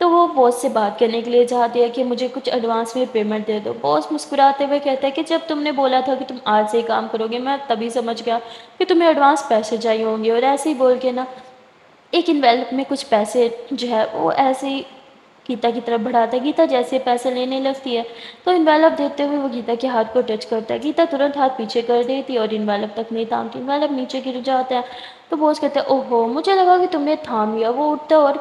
تو وہ باس سے بات کرنے کے لیے چاہتی ہے کہ مجھے کچھ ایڈوانس میں پیمنٹ دے دو۔ باس مسکراتے ہوئے کہتا ہے کہ جب تم نے بولا تھا کہ تم آج سے ہی کام کرو گے، میں تبھی سمجھ گیا کہ تمہیں ایڈوانس پیسے چاہیے ہوں گے، اور ایسے ہی بول کے نا ایک انویلپ میں کچھ پیسے جو ہے وہ ایسے ہی گیتا کی طرف بڑھاتا ہے۔ گیتا جیسے پیسے لینے لگتی ہے تو انویلپ دیتے ہوئے وہ گیتا کے ہاتھ کو ٹچ کرتا ہے۔ گیتا ترنت ہاتھ پیچھے کر دیتی ہے اور انویلپ تک نہیں تھامتی، انویلپ نیچے گر جاتا ہے۔ تو باس کہتا ہے اوہو مجھے لگا کہ تم نے تھام لیا۔ وہ اٹھتا ہے اور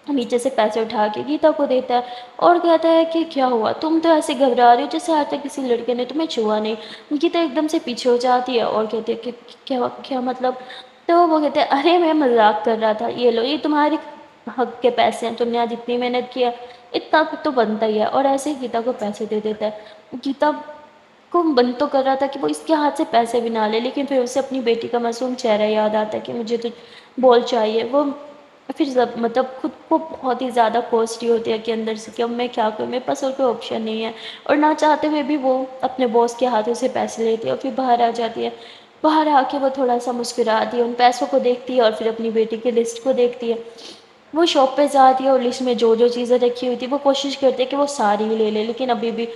نیچے سے پیسے اٹھا کے گیتا کو دیتا ہے اور کہتا ہے کہ کیا ہوا، تم تو ایسے گھبرا رہی ہو جیسے آج تک کسی لڑکے نے تمہیں چھوا نہیں۔ گیتا ایک دم سے پیچھے ہو جاتی ہے اور کہتی ہے کہ کیا مطلب؟ تو وہ کہتے ہیں ارے میں مذاق کر رہا تھا، یہ لو یہ تمہاری حق کے پیسے ہیں، تم نے آج اتنی محنت کیا اتنا تو بنتا ہی ہے، اور ایسے ہی گیتا کو پیسے دے دیتا ہے۔ گیتا کو من تو کر رہا تھا کہ وہ اس کے ہاتھ سے پیسے بھی نہ لے، لیکن پھر اسے اپنی بیٹی کا معصوم چہرہ یاد آتا ہے کہ مجھے تو بول چاہیے۔ وہ پھر مطلب خود کو بہت ہی زیادہ کوسٹی ہوتی ہے کہ اندر سے کہ اب میں کیا کروں، میرے پاس اور کوئی آپشن نہیں ہے، اور نہ چاہتے ہوئے بھی وہ اپنے باس کے ہاتھوں سے پیسے لیتی ہے اور پھر باہر آ جاتی ہے۔ باہر آ کے وہ تھوڑا سا مسکراتی ہے، ان پیسوں کو دیکھتی ہے اور پھر اپنی بیٹی کی لسٹ کو دیکھتی ہے۔ وہ شاپ پہ جاتی ہے اور لسٹ میں جو جو چیزیں رکھی ہوئی تھی وہ کوشش کرتی ہے کہ وہ ساری ہی لے لے، لیکن ابھی بھی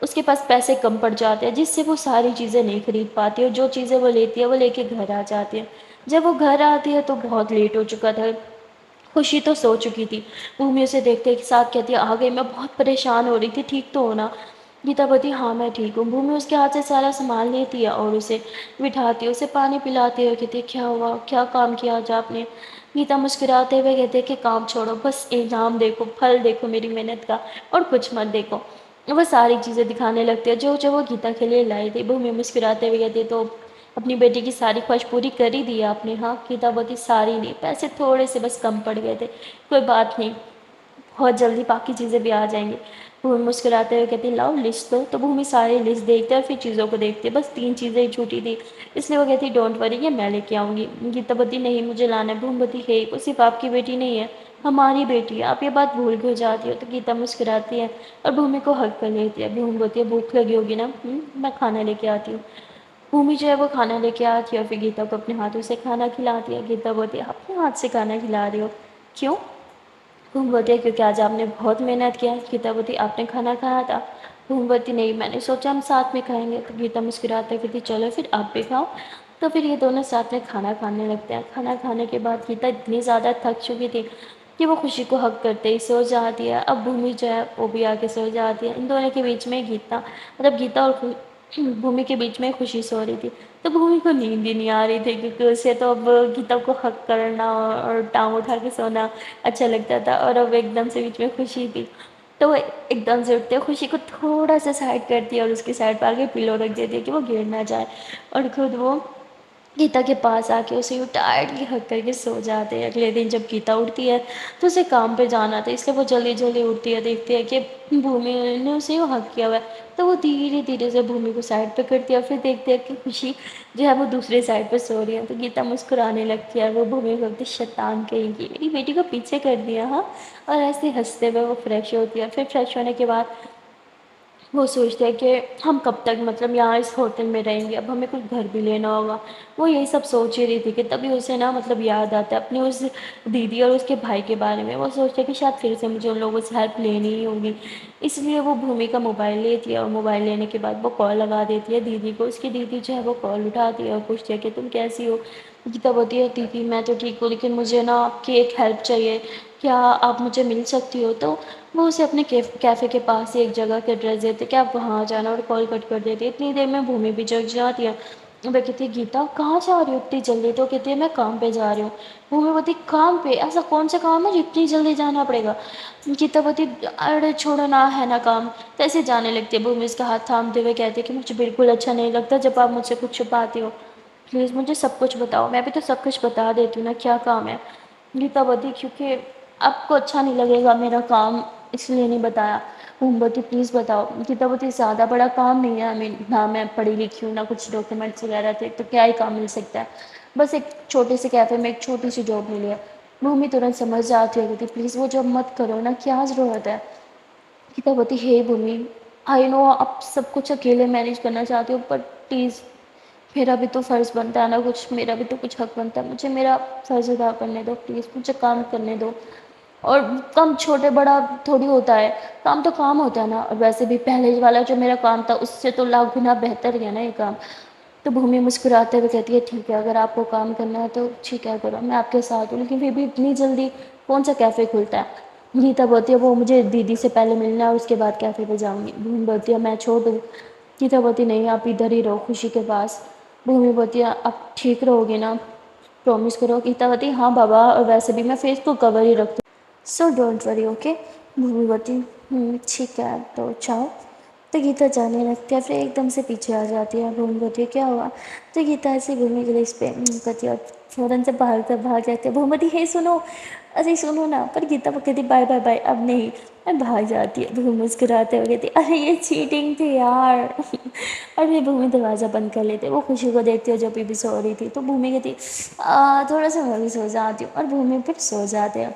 اس کے پاس پیسے کم پڑ جاتے ہیں جس سے وہ ساری چیزیں نہیں خرید پاتی، اور جو چیزیں وہ لیتی ہے وہ لے کے گھر آ جاتی ہے۔ جب وہ گھر آتی ہے تو بہت لیٹ ہو چکا تھا، خوشی تو سو چکی تھی۔ بھومی اسے دیکھتے کے ساتھ کہتی ہے آ گئی، میں بہت پریشان ہو رہی تھی، ٹھیک تو ہونا؟ گیتا بولتی ہاں میں ٹھیک ہوں۔ بھومی اس کے ہاتھ سے سارا سامان لیتی ہے اور اسے بٹھاتی ہے، اسے پانی پلاتی ہے، کہتی ہے کیا ہوا، کیا کام کیا آج آپ نے؟ گیتا مسکراتے ہوئے کہتے ہیں کہ کام چھوڑو، بس انعام دیکھو، پھل دیکھو میری محنت کا، اور کچھ مت دیکھو۔ وہ ساری چیزیں دکھانے لگتے ہیں جو جو وہ گیتا کے لیے لائی تھی۔ بھومی مسکراتے ہوئے کہتی ہے تو اپنی بیٹی کی ساری خواہش پوری کر ہی دی آپ نے؟ ہاں۔ گیتا بولتی ساری نہیں، پیسے تھوڑے سے بس کم پڑ گئے تھے، کوئی بات نہیں، بہت جلدی باقی چیزیں بھی آ جائیں گی۔ بھومی مسکراتے ہوئے کہتی لاؤ لسٹ دو، تو بھومی ساری لسٹ دیکھتے اور پھر چیزوں کو دیکھتے، بس 3 چیزیں ہی چھوٹی تھی، اس لیے وہ کہتی ڈونٹ وری یہ میں لے کے آؤں گی۔ گیتا بولتی نہیں مجھے لانا ہے۔ بھومی بولتی ہے وہ صرف آپ کی بیٹی نہیں ہے، ہماری بیٹی ہے، آپ یہ بات بھول کیوں جاتی ہو؟ تو گیتا مسکراتی ہے اور بھومی کو ہگ کر لیتی ہے۔ بھومی بولتی ہے بھوک لگی ہوگی نا، میں کھانا لے کے آتی ہوں۔ بھومی جو ہے وہ کھانا لے کے آتی ہے اور پھر گیتا کو اپنے ہاتھوں سے کھانا کھلاتی ہے۔ گیتا بولتی ہے اپنے ہاتھ سے کھانا کھلا رہی ہو، کیوں؟ بھومی بولتی ہے کیونکہ آج آپ نے بہت محنت کیا۔ گیتا بولتی آپ نے کھانا کھایا تھا؟ بھومی بولتی نہیں میں نے سوچا ہم ساتھ میں کھائیں گے۔ تو گیتا مسکراتے کہتی چلو پھر آپ بھی کھاؤ۔ تو پھر یہ دونوں ساتھ میں کھانا کھانے لگتے ہیں۔ کھانا کھانے کے بعد گیتا اتنی زیادہ تھک چکی تھی کہ وہ خوشی کو حگ کرتے ہی سو جاتی ہے۔ اب بھومی جو ہے وہ بھی آ کے سو جاتی ہے۔ ان دونوں کے بیچ میں گیتا اور بھومی کے بیچ میں خوشی سو رہی تھی، تو بھومی کو نیند ہی نہیں آ رہی تھی کیونکہ اسے تو اب گیتا کو حگ کرنا اور ٹانگ اٹھا کے سونا اچھا لگتا تھا، اور اب ایک دم سے بیچ میں خوشی تھی تو وہ ایک دم سے اٹھتے خوشی کو تھوڑا سا سائڈ کرتی ہے اور اس کی سائڈ پہ آگے پلو رکھ دیتی ہے کہ وہ گر نہ جائے، اور خود وہ گیتا کے پاس آ کے اسے ٹائٹلی ہگ کر کے سو جاتے ہیں۔ اگلے دن جب گیتا اٹھتی ہے تو اسے کام پہ جانا تھا، اس لیے وہ جلدی جلدی اٹھتی ہے، دیکھتی ہے کہ بھومی نے اسے حگ کیا ہوا ہے، تو وہ دھیرے دھیرے سے بھومی کو سائڈ پہ کرتی ہے اور پھر دیکھتے ہیں کہ خوشی جو ہے وہ دوسرے سائڈ پہ سو رہی ہے، تو گیتا مسکرانے لگتی ہے، وہ بھومی کو بولتی شیطان کہیں کی، میری بیٹی کو پیچھے کر دیا ہاں، اور ایسے ہنستے ہوئے وہ فریش ہوتی ہے۔ پھر فریش ہونے کے بعد وہ سوچتے ہیں کہ ہم کب تک مطلب یہاں اس ہوٹل میں رہیں گے، اب ہمیں کچھ گھر بھی لینا ہوگا۔ وہ یہی سب سوچ ہی رہی تھی کہ تبھی اسے نا مطلب یاد آتا ہے اپنی اس دیدی اور اس کے بھائی کے بارے میں۔ وہ سوچتے ہیں کہ شاید پھر سے مجھے ان لوگوں سے ہیلپ لینی ہی ہوگی، اس لیے وہ بھومی کا موبائل لیتی ہے، اور موبائل لینے کے بعد وہ کال لگا دیتی ہے دیدی کو۔ اس کی دیدی جو ہے وہ کال اٹھاتی ہے اور پوچھتی ہے کہ تم کیسی ہو؟ گیتا بولتی ہے دیدی میں تو ٹھیک ہوں، لیکن مجھے نا آپ کی ایک ہیلپ چاہیے، کیا آپ مجھے مل سکتی ہو؟ تو وہ اسے اپنے کیفے کے پاس ہی ایک جگہ کا ایڈریس دیتے کہ آپ وہاں آ جانا، اور کال کٹ کر دیتی ہے۔ اتنی دیر میں بھومی بھی جگ جاتی ہے، وہ کہتی ہے گیتا کہاں جا رہی ہو اتنی جلدی؟ تو کہتی ہے میں کام پہ جا رہی ہوں۔ بھومی بولتی کام پہ؟ ایسا کون سا کام ہے جو اتنی جلدی جانا پڑے گا؟ گیتا بولتی ارے چھوڑو نہ، ہے نا کام، تو ایسے جانے لگتی ہے۔ بھومی اس کا ہاتھ تھامتے ہوئے کہتی ہے کہ مجھے بالکل اچھا نہیں لگتا جب آپ مجھ سے کچھ چھپاتی ہو، پلیز مجھے سب کچھ بتاؤ، میں بھی تو سب کچھ بتا دیتی ہوں نا، کیا کام ہے؟ گیتا بولتی کیونکہ آپ کو اچھا نہیں لگے گا میرا کام، اس لیے نہیں بتایا۔ بھومی بولتی پلیز بتاؤ۔ گیتا بولتی زیادہ بڑا کام نہیں ہے، نہ میں پڑھی لکھی ہوں، نہ کچھ ڈاکیومنٹس وغیرہ تھے، تو کیا ہی کام مل سکتا ہے، بس ایک چھوٹے سے کیفے میں ایک چھوٹی سی جاب ملی ہے۔ بھومی ترنت سمجھ جاتی ہے، کہتی پلیز وہ جاب مت کرو نا، کیا ضرورت ہے؟ گیتا بولتی ہے بھومی آئی نو آپ سب کچھ اکیلے مینیج کرنا چاہتے ہو، پر پلیز میرا بھی تو فرض بنتا ہے نا کچھ، میرا بھی تو کچھ حق بنتا ہے، مجھے میرا فرض ادا کرنے دو، پلیز مجھے کام کرنے دو۔ اور کم چھوٹے بڑا تھوڑی ہوتا ہے، کام تو کام ہوتا ہے نا، اور ویسے بھی پہلے والا جو میرا کام تھا اس سے تو لاکھ گنا بہتر ہے نا یہ کام۔ تو بھومی مسکراتے ہوئے کہتی ہے ٹھیک ہے، اگر آپ کو کام کرنا ہے تو ٹھیک ہے کرو، میں آپ کے ساتھ ہوں، لیکن پھر بھی اتنی جلدی کون سا کیفے کھلتا ہے؟ گیتا بولتی ہے وہ مجھے دیدی سے پہلے ملنا ہے اور اس کے بعد کیفے پہ جاؤں گی۔ بھومی بولتی ہے میں چھوڑ دوں؟ گیتا بولتی نہیں، آپ ادھر ہی رہو خوشی کے پاس۔ بھومی بولتی ہے آپ ٹھیک رہو گی نا، پرومس کرو؟ گیتا بولتی ہاں بابا، اور ویسے بھی میں فیس کو کور ہی رکھتی ہوں، سو ڈونٹ وری اوکے۔ بھومی بولتی ٹھیک ہے تو جاؤ۔ تو گیتا جانے لگتی ہے، پھر ایک دم سے پیچھے آ جاتی ہے۔ بھومی بولتی ہے کیا ہوا؟ تو گیتا ایسے بھومی کے اس پہ کرتی ہے اور فوراً سے بھاگ جاتی ہے۔ بھومی بولتی ہے سنو، ارے سنو نا، پر گیتا وہ کہتی بائے بائے بائے، اب نہیں، میں بھاگ جاتی ہے۔ بھومی مسکراتے ہوئے کہتی ارے یہ چیٹنگ تھی یار۔ اور پھر بھومی دروازہ بند کر لیتے، وہ خوشی کو دیکھتی ہے جو بھی سو رہی تھی، تو بھومی کہتی تھوڑا سا میں بھی سو جاتی ہوں، اور بھومی پھر سو جاتے ہیں۔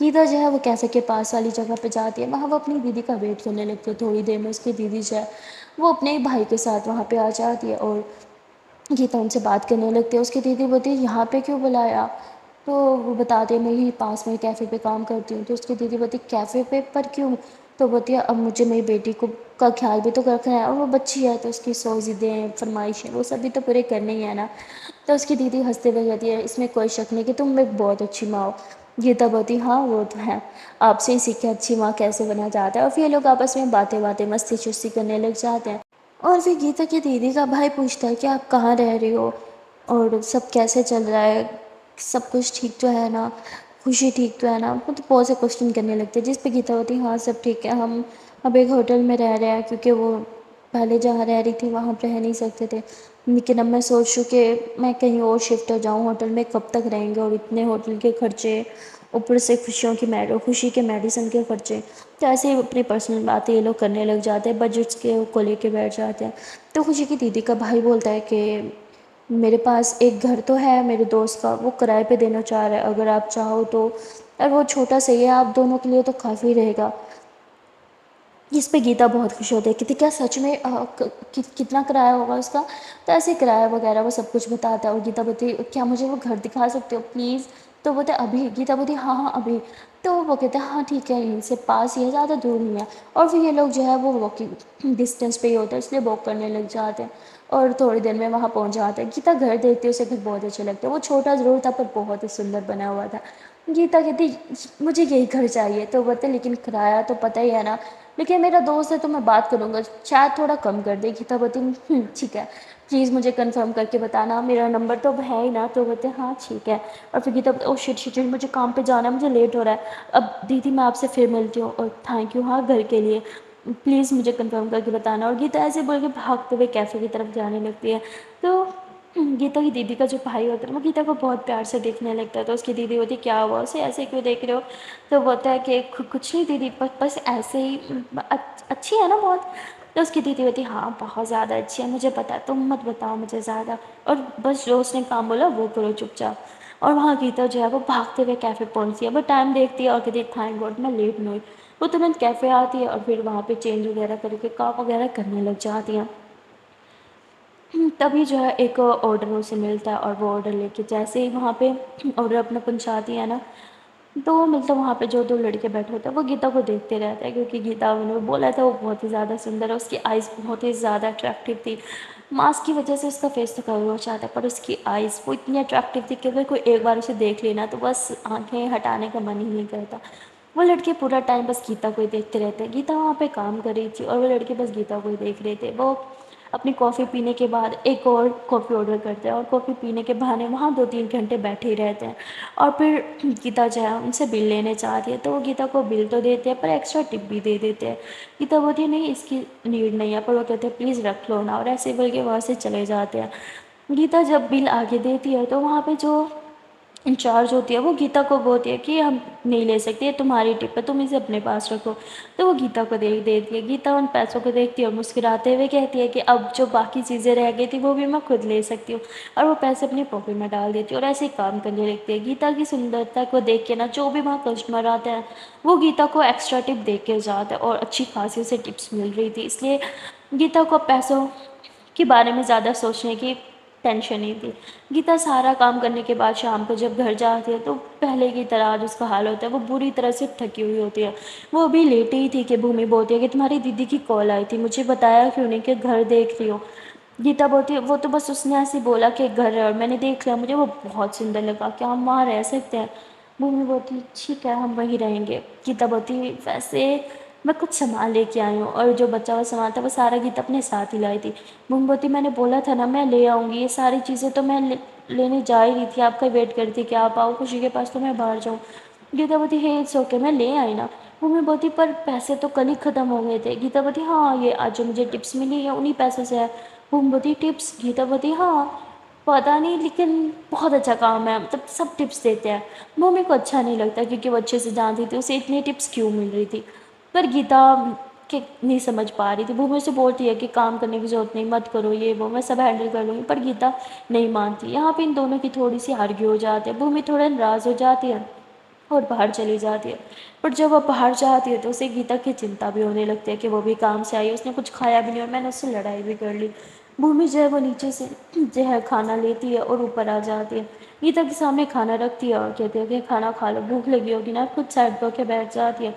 گیتا جو ہے وہ کیفے کے پاس والی جگہ پہ جاتی ہے، وہاں وہ اپنی دیدی کا ویٹ کرنے لگتی ہے۔ تھوڑی دیر میں اس کی دیدی جو ہے وہ اپنے ہی بھائی کے ساتھ وہاں پہ آ جاتی ہے، اور گیتا ان سے بات کرنے لگتی ہے۔ اس کی دیدی بولتی ہے یہاں پہ کیوں بلایا؟ تو وہ بتاتے ہیں میں یہیں پاس میں کیفے پہ کام کرتی ہوں۔ تو اس کی دیدی بولتی کیفے پہ پر کیوں؟ تو بولتی ہے اب مجھے میری بیٹی کو کا خیال بھی تو رکھنا ہے، اور وہ بچی ہے تو اس کی 100 ضدیں فرمائشیں وہ سب بھی تو پورے کرنے ہی ہیں نا۔ تو اس کی دیدی ہنستے ہوئے کہتی ہے اس میں کوئی شک نہیں کہ تم ایک بہت اچھی ماں ہو۔ گیتا بولتی ہاں وہ تو ہے، آپ سے ہی سیکھے اچھی ماں کیسے بنا جاتا ہے۔ اور پھر یہ لوگ آپس میں باتیں مستی چستی کرنے لگ جاتے ہیں۔ اور پھر گیتا کی دیدی کا بھائی پوچھتا ہے کہ آپ کہاں رہ رہی ہو اور سب کیسے چل رہا ہے، سب کچھ ٹھیک تو ہے نا، خوشی ٹھیک تو ہے نا، مطلب بہت سے کوشچن کرنے لگتے ہیں، جس پہ گیتا ہوتی ہاں سب ٹھیک ہے، ہم اب ایک ہوٹل میں رہ رہے ہیں کیونکہ وہ پہلے جہاں رہ رہی تھی وہاں رہ نہیں سکتے تھے، لیکن اب میں سوچ رہی ہوں کہ میں کہیں اور شفٹ ہو جاؤں، ہوٹل میں کب تک رہیں گے، اور اتنے ہوٹل کے خرچے، اوپر سے خوشی کے میڈیسن کے خرچے، تو ایسے ہی اپنی پرسنل باتیں یہ لوگ کرنے لگ جاتے ہیں، بجٹس کو لے کے بیٹھ جاتے ہیں۔ تو خوشی کی دیدی کا بھائی بولتا ہے کہ میرے پاس ایک گھر تو ہے میرے دوست کا، وہ کرائے پہ دینا چاہ رہا ہے، اگر آپ چاہو تو، اور وہ چھوٹا سا ہی ہے، آپ دونوں کے لیے تو کافی رہے گا۔ جس پہ گیتا بہت خوش ہوتی ہے، کہتی کیا سچ میں کتنا کرایہ ہوگا اس کا؟ تو ایسے کرایہ وغیرہ وہ سب کچھ بتاتا ہے، اور گیتا بولتی کیا مجھے وہ گھر دکھا سکتے ہو پلیز؟ تو بولتے ابھی؟ گیتا بولتی ہاں ابھی۔ تو وہ کہتے ہیں ہاں ٹھیک ہے، یہیں سے پاس ہی ہے، زیادہ دور نہیں ہے۔ اور پھر یہ لوگ جو ہے وہ واکنگ ڈسٹینس پہ ہی ہوتا ہے، اس لیے واک کرنے لگ جاتے ہیں، اور تھوڑی دیر میں وہاں پہنچ جاتے ہیں۔ گیتا گھر دیکھتی ہے، اسے گھر بہت اچھے لگتے ہیں، وہ چھوٹا ضرور تھا پر بہت ہی سندر بنا ہوا تھا۔ گیتا کہتی مجھے یہی گھر چاہیے، تو بولتے لیکن کرایہ تو پتہ ہی ہے نا، لیکن میرا دوست ہے تو میں بات کروں گا، شاید تھوڑا کم کر دے۔ گیتا بولتی ٹھیک ہے، پلیز مجھے کنفرم کر کے بتانا، میرا نمبر تو ہے ہی نا؟ تو بولتے ہیں ہاں ٹھیک ہے۔ اور پھر گیتا او شٹ شٹ، مجھے کام پہ جانا ہے، مجھے لیٹ ہو رہا ہے، اب دیدی میں آپ سے پھر ملتی ہوں، اور تھینک یو ہاں گھر کے لیے، پلیز مجھے کنفرم کر کے بتانا۔ اور گیتا ایسے بول کے بھاگتے ہوئے کیفے کی طرف جانے لگتی ہے۔ تو گیتا کی دیدی کا جو بھائی ہوتا ہے وہ گیتا کو بہت پیار سے دیکھنے لگتا ہے، تو اس کی دیدی ہوتی کیا ہوا اسے ایسے کیوں دیکھ رہے ہو؟ تو بولتا ہے کہ کچھ نہیں دیدی، بس ایسے ہی، اچھی ہے نا بہت؟ تو اس کی دیدی ہوتی ہاں بہت زیادہ اچھی ہے، مجھے پتا ہے، تم مت بتاؤ مجھے زیادہ، اور بس جو اس نے کام بولا وہ کرو چپ چاپ۔ اور وہاں گیتا جو ہے وہ بھاگتے ہوئے کیفے پہنچتی ہے، وہ ٹائم دیکھتی ہے اور کہتی ہے تھینک گاڈ میں لیٹ نہیں ہوئی۔ وہ ترنت کیفے آتی ہے اور پھر وہاں پہ چینج وغیرہ کر کے کام وغیرہ کرنے لگ جاتی ہیں۔ تبھی جو ہے ایک آرڈر اسے ملتا ہے، اور وہ آرڈر لے کے جیسے ہی وہاں پہ آرڈر اپنا پہنچاتی ہے نا، تو مطلب وہاں پہ جو دو لڑکے بیٹھے ہوتے ہیں وہ گیتا کو دیکھتے رہتے ہیں، کیونکہ گیتا نے بولا تھا وہ بہت ہی زیادہ سندر ہے، اس کی آئز بہت ہی زیادہ اٹریکٹیو تھی۔ ماسک کی وجہ سے اس کا فیس تو کور ہو جاتا ہے، پر اس کی آئز وہ اتنی اٹریکٹیو تھی کہ اگر کوئی ایک بار اسے دیکھ لینا تو بس آنکھیں ہٹانے کا من ہی نہیں کرتا۔ وہ لڑکے پورا ٹائم بس گیتا کو ہی دیکھتے رہتے ہیں، گیتا وہاں پہ کام کر رہی تھی اور وہ لڑکے بس گیتا کو ہی دیکھ رہے تھے۔ وہ اپنی کافی پینے کے بعد ایک اور کافی آرڈر کرتے ہیں، اور کافی پینے کے بہانے وہاں 2-3 گھنٹے بیٹھے ہی رہتے ہیں، اور پھر گیتا جو ہے ان سے بل لینے چاہتی ہے، تو وہ گیتا کو بل تو دیتے ہیں پر ایکسٹرا ٹپ بھی دے دیتے ہیں۔ گیتا بولتی ہے نہیں اس کی نیڈ نہیں ہے، پر وہ کہتے ہیں پلیز رکھ لو نا، اور ایسے بول کے وہاں سے چلے جاتے ہیں۔ گیتا جب بل آگے دیتی ہے تو وہاں پہ جو انچارج ہوتی ہے وہ گیتا کو بولتی ہے کہ ہم نہیں لے سکتے، یہ تمہاری ٹپ ہے، تم اسے اپنے پاس رکھو۔ تو وہ گیتا کو دیکھ دیتی ہے، گیتا ان پیسوں کو دیکھتی ہے اور مسکراتے ہوئے کہتی ہے کہ اب جو باقی چیزیں رہ گئی تھی وہ بھی میں خود لے سکتی ہوں، اور وہ پیسے اپنی پاکٹ میں ڈال دیتی ہے اور ایسے ہی کام کرنے لگتی ہے۔ گیتا کی سندرتا کو دیکھ کے نا جو بھی وہاں کسٹمر آتے ہیں وہ گیتا کو ایکسٹرا ٹپ دے کے جاتا ہے، اور اچھی خاصی اسے ٹپس مل رہی تھی، اس لیے گیتا کو پیسوں کے بارے میں زیادہ سوچنے کی ٹینشن نہیں تھی۔ گیتا سارا کام کرنے کے بعد شام کو جب گھر جاتی ہے تو پہلے کی طرح آج اس کا حال ہوتا ہے، وہ بری طرح سے تھکی ہوئی ہوتی ہے۔ وہ ابھی لیٹی ہی تھی کہ بھومی بولتی ہے کہ تمہاری دیدی کی کال آئی تھی، مجھے بتایا کیوں نہیں کہ گھر دیکھ رہی ہو؟ گیتا بولتی ہے وہ تو بس اس نے ایسے بولا کہ گھر ہے اور میں نے دیکھ لیا، مجھے وہ بہت سندر لگا، کیا ہم وہاں رہ سکتے ہیں؟ بھومی بولتی ٹھیک ہے ہم وہیں رہیں گے۔ گیتا بولتی ویسے میں کچھ سامان لے کے آئی ہوں، اور جو بچہ ہوا سامان تھا وہ سارا گیتا اپنے ساتھ ہی لائی تھی۔ بھومی بولتی میں نے بولا تھا نا میں لے آؤں گی، یہ ساری چیزیں تو میں لینے جا ہی رہی تھی، آپ کا ویٹ کرتی کہ آپ آؤ خوشی کے پاس تو میں باہر جاؤں۔ گیتا بولتی ہے اٹس اوکے میں لے آئی نا۔ بھومی بولتی پر پیسے تو کل ہی ختم ہو گئے تھے۔ گیتا بولتی ہاں یہ آج جو مجھے ٹپس ملی ہے انہی پیسوں سے ہے۔ بھومی بولتی ٹپس؟ گیتا بولتی ہاں پتہ نہیں لیکن بہت اچھا کام ہے، مطلب سب ٹپس دیتے ہیں۔ بھومی کو اچھا نہیں لگتا کیونکہ وہ اچھے سے جانتی تھی اسے اتنی ٹپس کیوں مل رہی تھی، پر گیتا کہ نہیں سمجھ پا رہی تھی۔ بھومی سے بولتی ہے کہ کام کرنے کی ضرورت نہیں، مت کرو یہ وہ میں سب ہینڈل کر لوں گی، پر گیتا نہیں مانتی۔ یہاں پہ ان دونوں کی تھوڑی سی آرگیو ہو جاتی ہے، بھومی تھوڑا ناراض ہو جاتی ہے اور باہر چلی جاتی ہے۔ پر جب وہ باہر جاتی ہے تو اسے گیتا کی چنتا بھی ہونے لگتی ہے کہ وہ بھی کام سے آئی، اس نے کچھ کھایا بھی نہیں اور میں نے اس سے لڑائی بھی کر لی۔ بھومی جو ہے وہ نیچے سے جو ہے کھانا لیتی ہے اور اوپر آ جاتی ہے، گیتا کے سامنے کھانا رکھتی ہے اور کہتی ہے کہ کھانا کھا لو، بھوک لگی ہوگی نا، خود سائڈ ہو کے بیٹھ جاتی ہے۔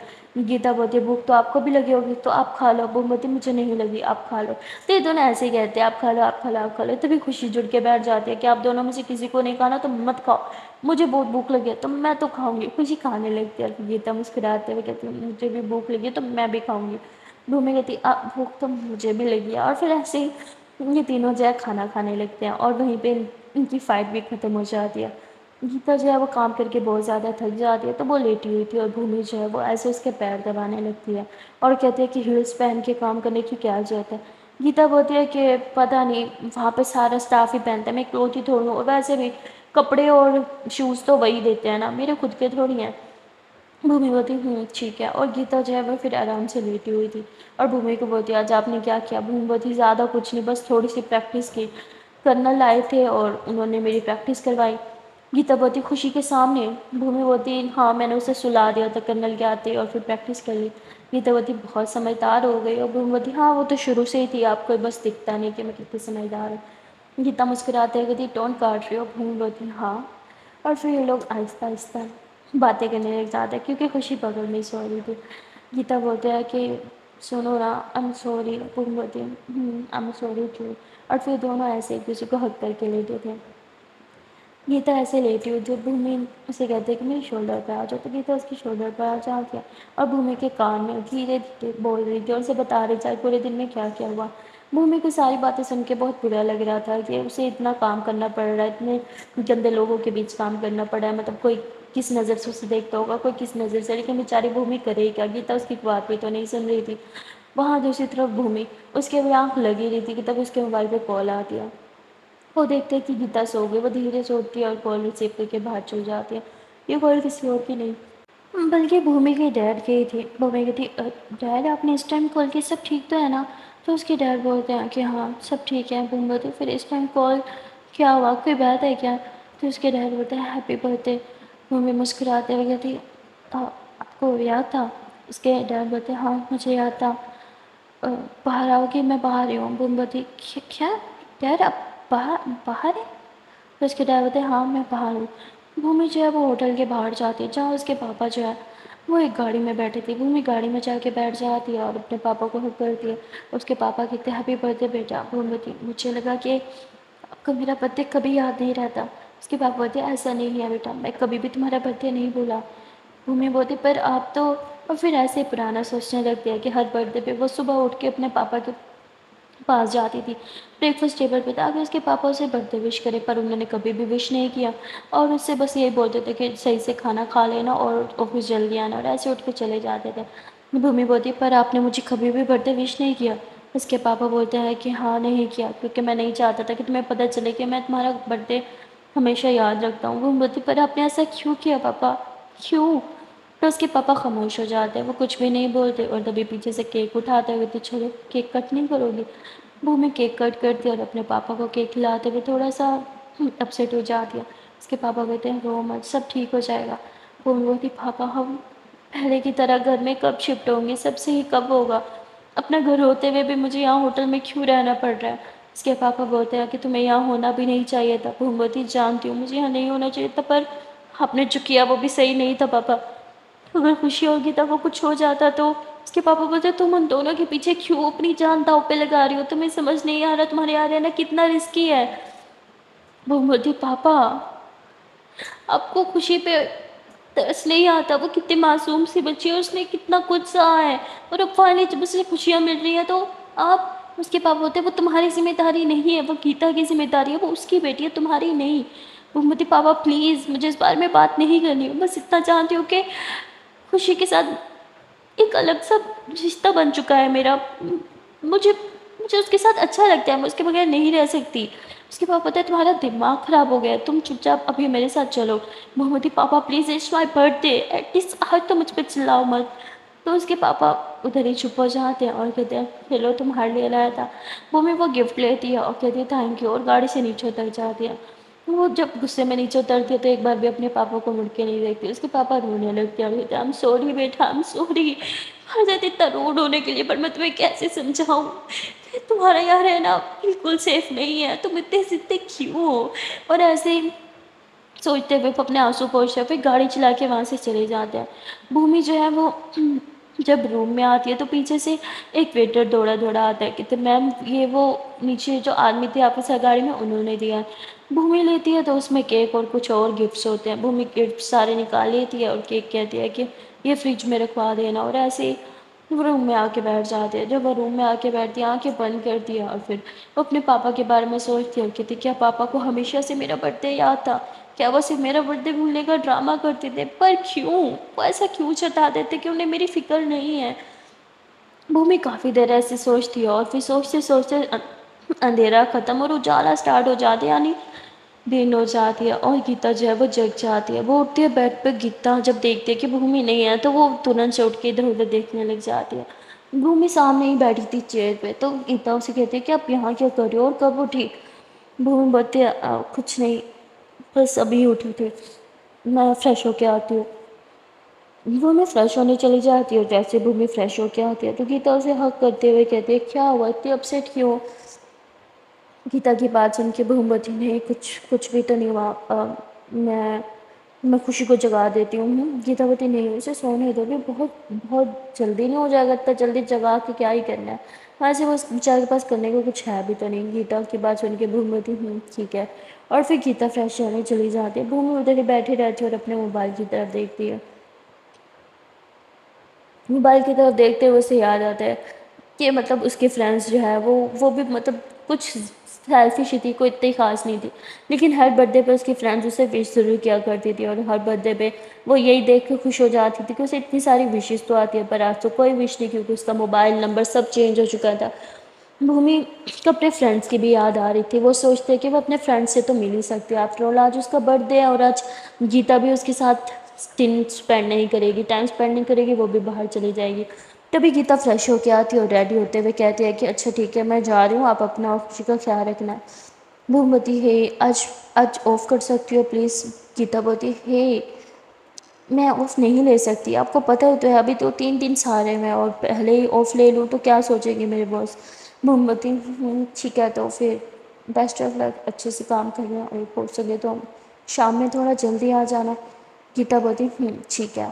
گیتا بولتی ہے بھوک تو آپ کو بھی لگی ہوگی تو آپ کھا لو، بھومی بولتی مجھے نہیں لگی آپ کھا لو۔ تو یہ دونوں ایسے ہی کہتے ہیں آپ کھا لو آپ کھا لو آپ کھا لو، تبھی خوشی جڑ کے بیٹھ جاتی ہے کہ آپ دونوں میں سے کسی کو نہیں کھانا تو مت کھاؤ، مجھے بہت بھوک لگی ہے تو میں تو کھاؤں گی۔ خوشی کھانے لگتی ہے، گیتا مسکراتے ہوئے کہتی ہے مجھے بھی بھوک لگی ہے تو میں بھی کھاؤں گی۔ بھومی کہتی بھوک تو مجھے بھی لگی ہے، اور پھر ایسے ہی یہ تینوں جو ہے کھانا کھانے لگتے ہیں اور وہیں پہ ان کی فائٹ بھی ختم ہو جاتی ہے۔ گیتا جو ہے وہ کام کر کے بہت زیادہ تھک جاتی ہے تو وہ لیٹی ہوئی تھی اور بھومی جو ہے وہ ایسے اس کے پیر دبانے لگتی ہے اور کہتی ہے کہ ہیلس پہن کے کام کرنے کی کیا ضرورت ہے؟ گیتا بولتی ہے کہ پتہ نہیں وہاں پہ سارا اسٹاف ہی پہنتا ہے، میں اکلوتی تھوڑی ہوں، اور ویسے بھی کپڑے اور شوز تو وہی دیتے ہیں نا، میرے خود کے تھوڑی ہیں۔ بھومی بولتی ٹھیک ہے، اور گیتا جو ہے وہ پھر آرام سے لیٹی ہوئی تھی اور بھومی کو بولتی آج آپ نے کیا کیا؟ بھومی بولتی زیادہ کچھ نہیں، بس تھوڑی سی پریکٹس کی، کرنل آئے تھے اور انہوں نے میری پریکٹس کروائی۔ گیتا بولتی خوشی کے سامنے؟ بھومی بولتی ہاں میں نے اسے سلا دیا تھا کرنل کے آتے اور پھر پریکٹس کر لی۔ گیتا بولتی بہت سمجھدار ہو گئی، اور بھومی بولتی ہاں وہ تو شروع سے ہی تھی، آپ کو بس دکھتا نہیں کہ میں کتنی سمجھدار ہوں۔ گیتا مسکراتے ہوئے کہتی ٹون کاٹ رہی ہو؟ بھومی بولتی ہاں، اور پھر یہ لوگ آہستہ آہستہ باتیں کرنے لگ جاتے ہیں کیونکہ خوشی بغل میں ہی سو رہی تھی۔ گیتا بولتے ہیں کہ سنو نا ایم سوری، بھومی بولتی ایم سوری ٹو، اور پھر دونوں ایسے ایک دوسرے کو ہگ کر کے لیٹے تھے۔ گیتا ایسے لیٹی ہوئی تھی، بھومی اسے کہتے کہ میری شولڈر پہ آ جاؤ، تو گیتا اس کی شولڈر پر آ جاتی ہے اور بھومی کے کان میں دھیرے دھیرے بول رہی تھی اور اسے بتا رہی تھی پورے دن میں کیا کیا ہوا۔ بھومی کو ساری باتیں سن کے بہت برا لگ رہا تھا کہ اسے اتنا کام کرنا پڑ رہا ہے، اتنے گندے لوگوں کے بیچ کام کرنا پڑا ہے، مطلب کوئی کس نظر سے اسے دیکھتا ہوگا، کوئی کس نظر سے، لیکن بیچاری بھومی کرے ہی کیا؟ گیتا اس کی بات بھی تو نہیں سن رہی تھی۔ وہاں دوسری طرف بھومی، اس کے بھی آنکھ لگی رہی تھی کہ تب اس کے موبائل پہ کال آ گیا، وہ دیکھتے کہ گیتا سو گئی، وہ دھیرے سے اٹھتی ہے اور کال ریسیو کر کے باہر چل جاتی ہے۔ یہ کال کسی اور کی نہیں بلکہ بھومی کے ڈیڈ کی تھی۔ بھومی کہتی ڈیڈ آپ نے اس ٹائم کال کی، سب ٹھیک تو ہے نا؟ تو اس کے ڈیڈ بولتے ہیں کہ ہاں سب ٹھیک ہے۔ بھومی بولتی پھر اس ٹائم کال کیا ہوا، کوئی بات ہے کیا؟ تو اس کے ڈیڈ بولتے ہیں ہیپی برتھ ڈے۔ بھومی مسکراتے ہوئے کہتی آپ کو یاد تھا؟ اس کے ڈیڈ بولتے ہاں مجھے یاد تھا، باہر آؤ گی؟ میں باہر ہی ہوں۔ بھومی بولتی کیا ڈیڈ آپ باہر ہیں؟ تو اس کے ڈیڈ بولتے ہاں میں باہر ہوں۔ بھومی جو ہے وہ ہوٹل کے باہر جاتی ہے جہاں اس کے پاپا جو ہے وہ ایک گاڑی میں بیٹھے تھے۔ بھومی گاڑی میں جا کے بیٹھ جاتی ہے اور اپنے پاپا کو ہگ کرتی ہے، اس کے پاپا کہتے ہیں ہیپی برتھ ڈے بیٹا۔ بھومی بولتی مجھے لگا کہ آپ کو میرا برتھ ڈے کبھی یاد نہیں رہتا۔ اس کے پاپا بولتے ایسا نہیں ہے بیٹا، میں کبھی بھی تمہارا برتھ ڈے نہیں بھولا۔ بھومی بولتی پر آپ تو، اور پھر ایسے پرانا سوچنے لگتی ہے کہ ہر برتھ ڈے پہ وہ صبح اٹھ کے اپنے پاپا کے پاس جاتی تھی بریک فاسٹ ٹیبل پہ تاکہ اس کے پاپا اسے برتھ ڈے وش کرے، پر انہوں نے کبھی بھی وش نہیں کیا اور اس سے بس یہی بولتے تھے کہ صحیح سے کھانا کھا لینا اور آفس جلدی آنا، اور ایسے اٹھ کے چلے جاتے تھے۔ بھومی بولتی پر آپ نے مجھے کبھی بھی برتھ ڈے وش نہیں کیا۔ اس کے پاپا بولتے ہیں کہ ہاں نہیں کیا کیونکہ میں نہیں چاہتا تھا کہ تمہیں پتہ چلے کہ میں تمہارا برتھ ڈے ہمیشہ یاد رکھتا ہوں۔ وہ بولتی پر آپ نے ایسا کیوں کیا پاپا، کیوں؟ تو اس کے پاپا خاموش ہو جاتے ہیں، وہ کچھ بھی نہیں بولتے، اور تبھی پیچھے سے کیک اٹھاتے ہوئے تو چلو کیک کٹ نہیں کرو گی؟ بھومی کیک کٹ کرتی ہے اور اپنے پاپا کو کیک کھلاتے ہوئے تھوڑا سا اپسیٹ ہو جاتی ہے۔ اس کے پاپا کہتے ہیں رو مت، سب ٹھیک ہو جائے گا۔ بھومی بولتی پاپا ہم پہلے کی طرح گھر میں کب شفٹ ہوں گے، سب سے ہی کب ہوگا؟ اپنا گھر ہوتے ہوئے بھی مجھے یہاں ہوٹل میں کیوں رہنا پڑ رہا ہے؟ اس کے پاپا بولتے ہیں کہ تمہیں یہاں ہونا بھی نہیں چاہیے تھا۔ وہ بولتی جانتی ہوں مجھے یہاں نہیں ہونا چاہیے تھا، پر آپ نے جو کیا وہ بھی صحیح نہیں تھا پاپا۔ اگر خوشی ہوگی تب وہ کچھ ہو جاتا تو۔ اس کے پاپا بولتے تم ان دونوں کے پیچھے کیوں اپنی جان داؤ پہ لگا رہی ہو؟ تمہیں سمجھ نہیں آ رہا تمہارے یہاں رہنا کتنا رسکی ہے۔ وہ بولتی پاپا آپ کو خوشی پہ ترس نہیں آتا؟ وہ کتنی معصوم سی بچی ہے، اس نے کتنا کچھ سہا ہے، اور اب فائنلی جب اسے خوشیاں مل رہی ہیں تو آپ۔ اس کے پاپا ہوتے ہیں وہ تمہاری ذمہ داری نہیں ہے، وہ گیتا کی ذمہ داری ہے، وہ اس کی بیٹی ہے تمہاری نہیں۔ وہ مجھے پاپا پلیز مجھے اس بارے میں بات نہیں کرنی، بس اتنا جانتی ہوں کہ خوشی کے ساتھ ایک الگ سا رشتہ بن چکا ہے میرا، مجھے مجھے اس کے ساتھ اچھا لگتا ہے، میں اس کے بغیر نہیں رہ سکتی۔ اس کے پاپا پتہ ہے تمہارا دماغ خراب ہو گیا ہے، تم چپ چاپ ابھی میرے ساتھ چلو۔ محمدی papa please it's my birthday, at least آج تو مجھ پہ چلاؤ مت۔ تو اس کے پاپا ادھر ہی چھپ ہو جاتے ہیں اور کہتے ہیں چلو تمہارے لیے لایا تھا۔ ممی وہ گفٹ لیتی ہے اور کہتی ہے تھینک یو، اور گاڑی سے نیچے اتر جاتی ہے۔ وہ جب غصے میں نیچے اترتی ہے تو ایک بار بھی اپنے پاپا کو مڑ کے نہیں دیکھتی۔ اس کے پاپا رونے لگتے ہیں، کہتے ہیں I'm sorry beta I'm sorry، حضرت اتنا روڈ ہونے کے لیے، پر میں تمہیں کیسے سمجھاؤں کہ تمہارا یہاں رہنا بالکل سیف نہیں ہے، تم اتنے ضدی کیوں ہو؟ اور ایسے ہی سوچتے ہوئے وہ اپنے آنسو پوچھتے پھر گاڑی چلا کے وہاں سے چلے جاتے ہیں۔ بھومی جو ہے وہ جب روم میں آتی ہے تو پیچھے سے ایک ویٹر دوڑا دوڑا آتا ہے، کہتے میم یہ وہ نیچے جو آدمی تھے آپ کی گاڑی میں انہوں نے دیا ہے۔ بھومی لیتی ہے تو اس میں کیک اور کچھ اور گفٹس ہوتے ہیں۔ بھومی گفٹ سارے نکال لیتی ہے اور کیک کہتی ہے کہ یہ فریج میں رکھوا دینا، اور ایسے ہی وہ روم میں آ کے بیٹھ جاتے ہیں۔ جب وہ روم میں آ کے بیٹھتی ہے آنکھیں بند کرتی ہے اور پھر وہ اپنے پاپا کے بارے میں سوچتی ہے، کہتی کیا پاپا کو ہمیشہ سے میرا برتھ ڈے یاد تھا؟ کیا وہ صرف میرا برتھ ڈے بھولنے کا ڈرامہ کرتے تھے؟ پر کیوں؟ وہ ایسا کیوں جتا دیتے کہ انہیں میری فکر نہیں ہے؟ بھومی کافی دیر ایسے سوچتی ہے اور پھر سوچتے سوچتے اندھیرا ختم اور اجالا سٹارٹ ہو جاتے، یعنی دن ہو جاتی ہے اور گیتا جو ہے وہ جگ جاتی ہے۔ وہ اٹھتی ہے بیڈ پہ، گیتا جب دیکھتی ہے کہ بھومی نہیں ہے تو وہ ترنت سے اٹھ کے ادھر ادھر دیکھنے لگ جاتی ہے۔ بھومی سامنے ہی بیٹھی تھی چیئر پہ، تو گیتا اسے کہتی ہے کہ آپ یہاں کیا کر رہے ہو اور کب اٹھی؟ بھومی بولتی ہے کچھ نہیں، بس ابھی اٹھی تھی، میں فریش ہو کے آتی ہوں۔ بھومی فریش ہونے چلی جاتی ہے اور جیسے بھومی فریش ہو کے آتی ہے تو گیتا اسے حق کرتے ہوئے کہتی ہے کیا ہوا، اتنی اپسیٹ کیوں؟ گیتا کی بات سن کے بھوم بولتی نہیں کچھ بھی تو نہیں ہوا، میں خوشی کو جگا دیتی ہوں۔ گیتا بولتی نہیں اسے سونے دو، بھی بہت جلدی نہیں ہو جائے گا، اتنا جلدی جگا کے کیا ہی کرنا ہے، ویسے وہ بیچارے کے پاس کرنے کو کچھ ہے بھی تو نہیں۔ گیتا کی بات سن کے بھوم بولتی ٹھیک ہے، اور پھر گیتا فریش ہونے چلی جاتی ہے۔ بھومی ادھر ہی بیٹھی رہتی ہے اور اپنے موبائل کی طرف دیکھتی ہے۔ موبائل کی طرف دیکھتے ہوئے اسے یاد آتا ہے کہ مطلب اس کے فرینڈس جو ہے وہ بھی مطلب کچھ سیلفش تھی، کوئی اتنی خاص نہیں تھی، لیکن ہر برتھ ڈے پہ اس کی فرینڈس اسے وش ضرور کیا کرتی تھی، اور ہر برتھ ڈے پہ وہ یہی دیکھ کے خوش ہو جاتی تھی کہ اسے اتنی ساری وشز تو آتی ہے پر آج تو کوئی وش نہیں، کیونکہ اس کا موبائل نمبر سب چینج ہو چکا تھا۔ بھومی کو اپنے فرینڈس کی بھی یاد آ رہی تھی، وہ سوچتے کہ وہ اپنے فرینڈ سے تو مل ہی سکتی ہے، آفٹر آل آج اس کا برتھ ڈے ہے اور آج گیتا بھی اس کے ساتھ دن اسپینڈ نہیں کرے گی، ٹائم اسپینڈ نہیں کرے گی، وہ بھی باہر چلی جائے گی۔ تبھی گیتا فریش ہو کے آتی ہے اور ریڈی ہوتے ہوئے کہتی ہے کہ اچھا ٹھیک ہے میں جا رہی ہوں، آپ اپنا اور خوشی کا خیال رکھنا ہے۔ بھوم بولتی ہے آج آف کر سکتی ہو پلیز؟ گیتا بولتی ہے میں آف نہیں لے سکتی، آپ کو پتہ ہی تو ہے ابھی تو 3 دن سارے میں، اور پہلے ہی آف لے لوں تو کیا سوچیں گے میرے باس؟ بھوم بولتی ٹھیک ہے تو پھر بیسٹ آف لک، اچھے سے کام کرنا، اور ہو سکے تو شام میں تھوڑا جلدی آ جانا۔ گیتا بولتی ٹھیک ہے۔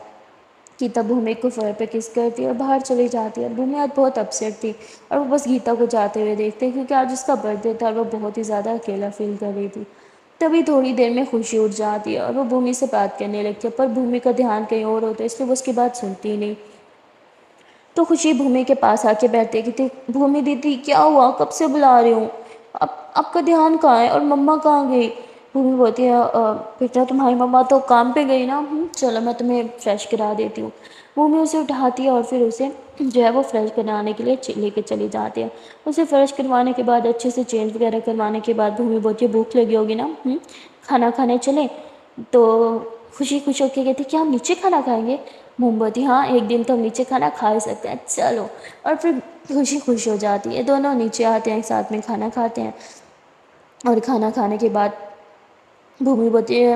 گیتا بھومی کو فر پہ کس کرتی ہے اور باہر چلی جاتی ہے۔ بھومی آج بہت اپسیٹ تھی اور وہ بس گیتا کو جاتے ہوئے دیکھتے کیونکہ آج اس کا برتھ ڈے تھا اور وہ بہت ہی زیادہ اکیلا فیل کر رہی تھی۔ تبھی تھوڑی دیر میں خوشی اٹھ جاتی ہے اور وہ بھومی سے بات کرنے لگتی ہے، پر بھومی کا دھیان کہیں اور ہوتا ہے اس لیے وہ اس کی بات سنتی ہی نہیں۔ تو خوشی بھومی کے پاس آ کے بیٹھتی کہ تھی بھومی دیدی کیا ہوا، کب سے بلا رہی ہوں، آپ کا دھیان کہاں ہے اور مما کہاں گئی؟ بھومی بولتی ہے بیٹا تمہاری مما تو کام پہ گئی نا، چلو میں تمہیں فریش کرا دیتی ہوں۔ بھومی اسے اٹھاتی ہے اور پھر اسے جو ہے وہ فریش کرانے کے لیے لے کے چلی جاتی ہے۔ اسے فریش کروانے کے بعد اچھے سے چینج وغیرہ کروانے کے بعد بھومی بولتی ہے بھوک لگی ہوگی نا، کھانا کھانے چلیں؟ تو خوشی خوش ہو کے کہتی کیا ہم نیچے کھانا کھائیں گے؟ موم بولتی ہاں ایک دن تو ہم نیچے کھانا کھا ہی سکتے ہیں، چلو۔ اور پھر خوشی خوش ہو جاتی ہے، دونوں نیچے آتے ہیں ساتھ میں کھانا کھاتے ہیں، اور کھانا کھانے کے بعد بھومی بولتی ہے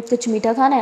کچھ میٹھا کھانا ہے؟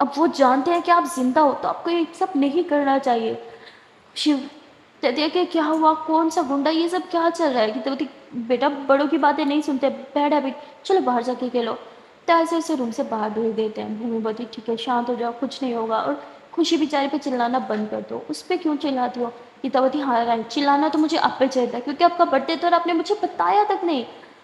اب وہ جانتے ہیں کہ آپ زندہ ہو تو آپ کو یہ سب نہیں کرنا چاہیے۔ شیو کہتی ہے کہ کیا ہوا، کون سا گنڈا، یہ سب کیا چل رہا ہے؟ کہ بولتی بیٹا بڑوں کی باتیں نہیں سنتے، بیڈ ہیبٹ، چلو باہر جا کے کھیلو۔ تو ایسے اسے روم سے باہر بھیج دیتے ہیں۔ بھومی بولتی ٹھیک ہے شانت ہو جاؤ، کچھ نہیں ہوگا، اور خوشی بیچاری پہ چلانا بند کر دو۔ اس پہ کیوں چلاتی ہو؟ گیتا بولتی ہاں رائٹ، چلانا تو مجھے آپ پہ چاہیے تھا کیونکہ آپ کا برتھ ڈے تھا اور آپ نے مجھے بتایا تک نہیں۔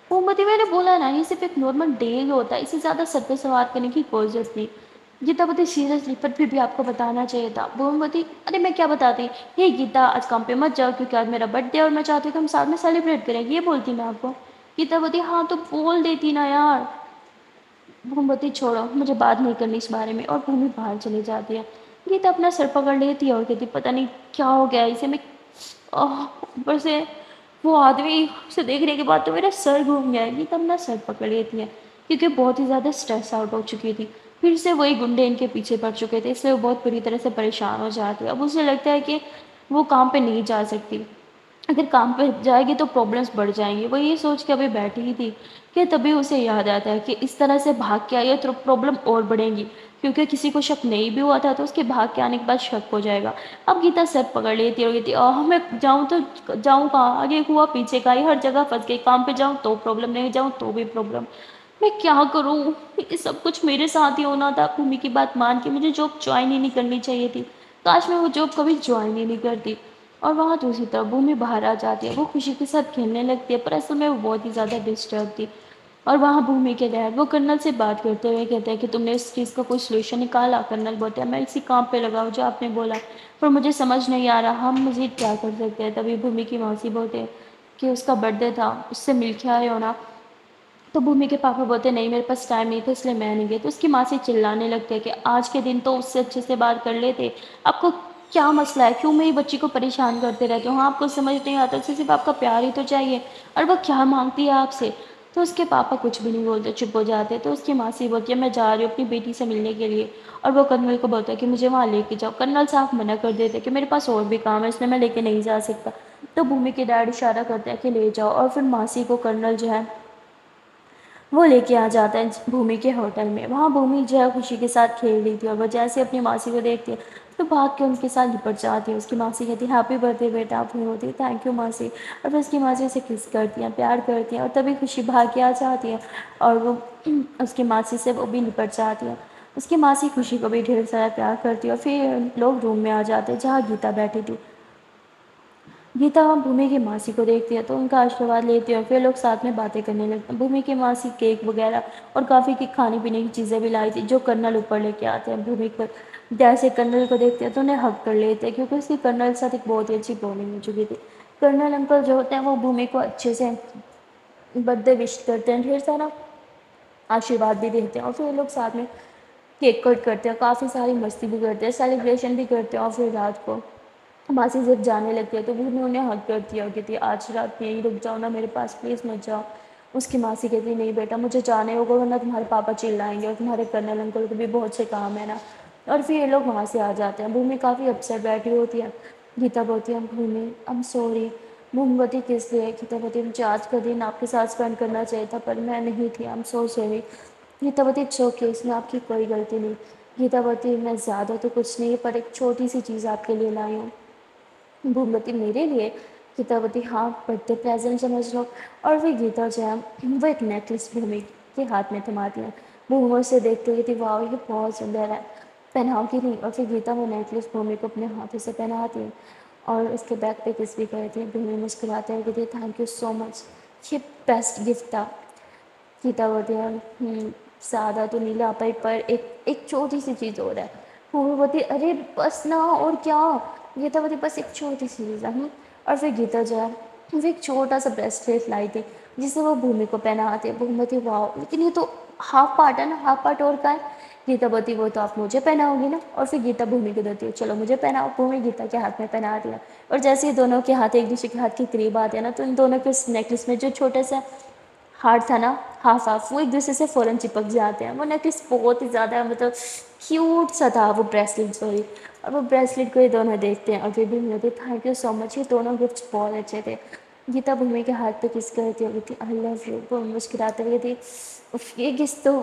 بھومی بولتی میں نے بولا نا، یہ صرف ایک نارمل ڈے ہی ہوتا ہے، اسے زیادہ سر پہ سوار کرنے کی کوئی ضرورت نہیں۔ گیتا بولتی سیریسلی پر پھر بھی آپ کو بتانا چاہیے تھا۔ بھومی بولتی ارے میں کیا بتاتی، یہ گیتا آج کام پہ مت جاؤ کیونکہ آج میرا برتھ ڈے اور میں چاہتی ہوں کہ ہم ساتھ میں سیلیبریٹ کریں، یہ بولتی میں آپ کو۔ گیتا بولتی ہاں تو بول دیتی نا یار۔ بھومی بولتی چھوڑو مجھے بات نہیں کرنی اس بارے میں، اور بھومی باہر چلی جاتی ہے۔ گیتا اپنا سر پکڑ لیتی ہے اور کہتی پتہ نہیں کیا ہو گیا اسے، میں اوپر سے وہ آدمی سے دیکھنے کے بعد تو میرا سر گھوم گیا ہے۔ گیتا اپنا سر پکڑ لیتی ہے کیونکہ بہت ہی زیادہ اسٹریس آؤٹ ہو چکی تھی، پھر سے وہی گنڈے ان کے پیچھے پڑ چکے تھے، اس لیے وہ بہت بری طرح سے پریشان ہو جاتی ہے۔ اب اسے لگتا ہے کہ وہ کام پہ نہیں جا سکتی، اگر کام پہ جائے گی تو پرابلمس بڑھ جائیں گی۔ وہ یہ سوچ کے ابھی بیٹھی ہی تھی کہ تبھی اسے یاد آتا ہے کہ اس طرح سے بھاگ کے آئی ہے تو پرابلم اور بڑھیں گی، کیونکہ کسی کو شک نہیں بھی ہوا تھا تو اس کے بھاگ کے آنے کے بعد شک ہو جائے گا۔ اب گیتا سر پکڑ لیتی ہے اور کہتی میں جاؤں تو جاؤں کہاں، آگے ہوا پیچھے کا ہی، ہر جگہ پھنس گئی، کام پہ جاؤں تو پرابلم، نہیں جاؤں تو بھی پرابلم، میں کیا کروں؟ یہ سب کچھ میرے ساتھ ہی ہونا تھا۔ بھومی کی بات مان کے مجھے جاب جوائن ہی نہیں کرنی چاہیے تھی، کاش میں وہ جاب کبھی جوائن ہی نہیں کرتی۔ اور وہاں دوسری طرف بھومی باہر آ جاتی ہے، وہ خوشی کے ساتھ کھیلنے لگتی ہے، پر اصل میں وہ بہت ہی زیادہ ڈسٹرب تھی۔ اور وہاں بھومی کے ڈیڈ وہ کرنل سے بات کرتے ہوئے کہتے ہیں کہ تم نے اس چیز کا کوئی سلوشن نکالا؟ کرنل بولتے ہیں میں اسی کام پہ لگاؤ جو آپ نے بولا، پر مجھے سمجھ نہیں آ رہا ہم مزید کیا کر سکتے ہیں۔ تبھی بھومی کی موسی بولتے ہیں کہ اس کا برتھ ڈے تھا، اس سے مل کے آئے ہونا۔ تو بھومی کے پاپا بولتے نہیں میرے پاس ٹائم نہیں تھا اس لیے میں نہیں گئی۔ تو اس کی ماں سے چلانے لگتے ہیں کہ آج کے دن تو اس سے اچھے سے بات کر لیتے، آپ کو کیا مسئلہ ہے، کیوں میری بچی کو پریشان کرتے رہتے ہو؟ ہاں آپ کو سمجھ نہیں آتا، اسے صرف آپ کا پیار ہی تو چاہیے، اور وہ کیا مانگتی ہے آپ سے؟ تو اس کے پاپا کچھ بھی نہیں بولتے، چپ ہو جاتے۔ تو اس کی ماسی بولتی ہے میں جا رہی ہوں اپنی بیٹی سے ملنے کے لیے، اور وہ کرنل کو بولتا ہے کہ مجھے وہاں لے کے جاؤ۔ کرنل صاحب منع کر دیتے کہ میرے پاس اور بھی کام ہے اس لیے میں لے کے نہیں جا سکتا۔ تو بھومی کے ڈیڈ اشارہ کرتے ہیں کہ لے جاؤ، اور پھر ماسی کو کرنل جو ہے وہ لے کے آ جاتا ہے بھومی کے ہوٹل میں۔ وہاں بھومی جو ہے خوشی کے ساتھ کھیل رہی تھی، اور وہ جیسے اپنی ماسی کو دیکھتی ہے تو بھاگ کے ان کے ساتھ لپٹ جاتی ہے۔ اس کی ماسی کہتی ہے ہیپی برتھ ڈے بیٹا، بھومی ہوتی ہے تھینک یو ماسی، اور پھر اس کی ماسی اسے کس کرتی ہیں، پیار کرتی ہیں، اور تبھی خوشی بھاگ کے آ جاتی ہے اور وہ اس کی ماسی سے وہ بھی لپٹ جاتی ہے۔ اس کی ماسی خوشی کو بھی ڈھیر سارا پیار کرتی ہے، اور پھر لوگ روم میں آ جاتے ہیں جہاں گیتا بیٹھی تھی۔ گیتا بھومی کی ماسی کو دیکھتی ہے تو ان کا آشیرواد لیتی ہے، اور پھر لوگ ساتھ میں باتیں کرنے لگتے ہیں۔ بھومی کی ماسی کیک وغیرہ اور کافی کی کھانے پینے کی چیزیں بھی لائی تھی جو کرنل اوپر لے کے آتے ہیں۔ بھومی پر جیسے کرنل کو دیکھتے ہیں تو انہیں حق کر لیتے ہیں کیونکہ اس کی کرنل کے ساتھ ایک بہت ہی اچھی بونڈنگ ہو چکی تھی۔ کرنل انکل جو ہوتے ہیں وہ بھومی کو اچھے سے برتھ ڈے وش کرتے ہیں، ڈھیر سارا آشیرواد بھی دیتے ہیں، اور پھر وہ لوگ ساتھ میں کیک کٹ کرتے ہیں، کافی ساری مستی بھی کرتے ہیں، سیلیبریشن بھی کرتے ہیں، اور پھر رات کو ماسی جب جانے لگتی ہے تو بھی انہیں حق کرتی ہے اور کہتی ہے آج رات یہیں رک جاؤ نا میرے پاس، پلیز مت جاؤ۔ اس کی ماسی کہتی ہے نہیں بیٹا مجھے جانے ہوگا ورنہ تمہارے پاپا چلائیں گے، اور تمہارے کرنل انکل کو بھی بہت سے کام ہے نا۔ اور پھر یہ لوگ وہاں سے آ جاتے ہیں۔ بھومی کافی اپسیٹ بیٹھی ہوتی ہے۔ گیتا بولتی ہے بھومی ایم سوری۔ بھومی بولتی کس لیے؟ گیتا بولتی مجھے آج کا دن آپ کے ساتھ اسپینڈ کرنا چاہیے تھا پر میں نہیں تھی، ایم سو سوری۔ گیتا بولتی اٹس اوکے، اس میں آپ کی کوئی غلطی نہیں۔ گیتا بولتی میں زیادہ تو کچھ نہیں پر ایک چھوٹی سی چیز آپ کے لیے لائی ہوں۔ بھومی بولتی میرے لیے؟ گیتا بولتی ہاں برتھ ڈے پریزنٹ سمجھ لو۔ اور پھر گیتا جو ہے وہ ایک نیکلس بھومی کے ہاتھ میں تھماتی ہے۔ بھومی اسے دیکھتے ہوئی تھی واؤ یہ بہت سندر ہے، پہناؤ گی نہیں؟ اور پھر گیتا وہ نیکلس بھومی کو اپنے ہاتھوں سے پہناتی ہے اور اس کے بیک پہ کس بھی کرتی ہے۔ بھومی مسکراتے ہوئے کہتی ہے تھینک یو سو مچ، یہ بیسٹ گفٹ تھا۔ گیتا بولتی ہے زیادہ تو نہیں لا پائی پر ایک چھوٹی سی چیز اور ہے۔ بھومی بولتی ارے بس نا اور کیا؟ گیتا بولتی بس ایک چھوٹی سی چیز ہے۔ اور پھر گیتا جو ہے وہ ایک چھوٹا سا بریسلیٹ لائی تھی جسے وہ بھومی کو پہناتی ہے۔ بھومی بولتی واؤ لیکن یہ تو ہاف پارٹ ہے نا، ہاف پارٹ اور کا ہے؟ گیتا بولتی وہ تو آپ مجھے پہناؤ گی نا؟ اور پھر گیتا بھومی کو دیتی ہے چلو مجھے پہناؤ۔ بھومی گیتا کے ہاتھ میں پہنا دیا، اور جیسے ہی دونوں کے ہاتھ ایک دوسرے کے ہاتھ کے قریب آتے ہیں نا تو ان دونوں کے اس نیکلس میں جو چھوٹا سا ہارٹ تھا نا ہاف ہاف، وہ ایک دوسرے سے فوراً چپک جاتے ہیں۔ وہ نیکلس بہت ہی زیادہ مطلب کیوٹ سا تھا، وہ بریسلیٹ سوری، اور وہ بریسلیٹ کو یہ دونوں دیکھتے ہیں اور پھر بھی مجھے تھینک یو سو مچ، یہ دونوں گفٹس بہت اچھے تھے۔ گیتا بھومی کے ہاتھ پہ کس کرتی ہوئی تھی آئی لو یو، وہ مسکراتے ہوئے تھی اف یہ کس تو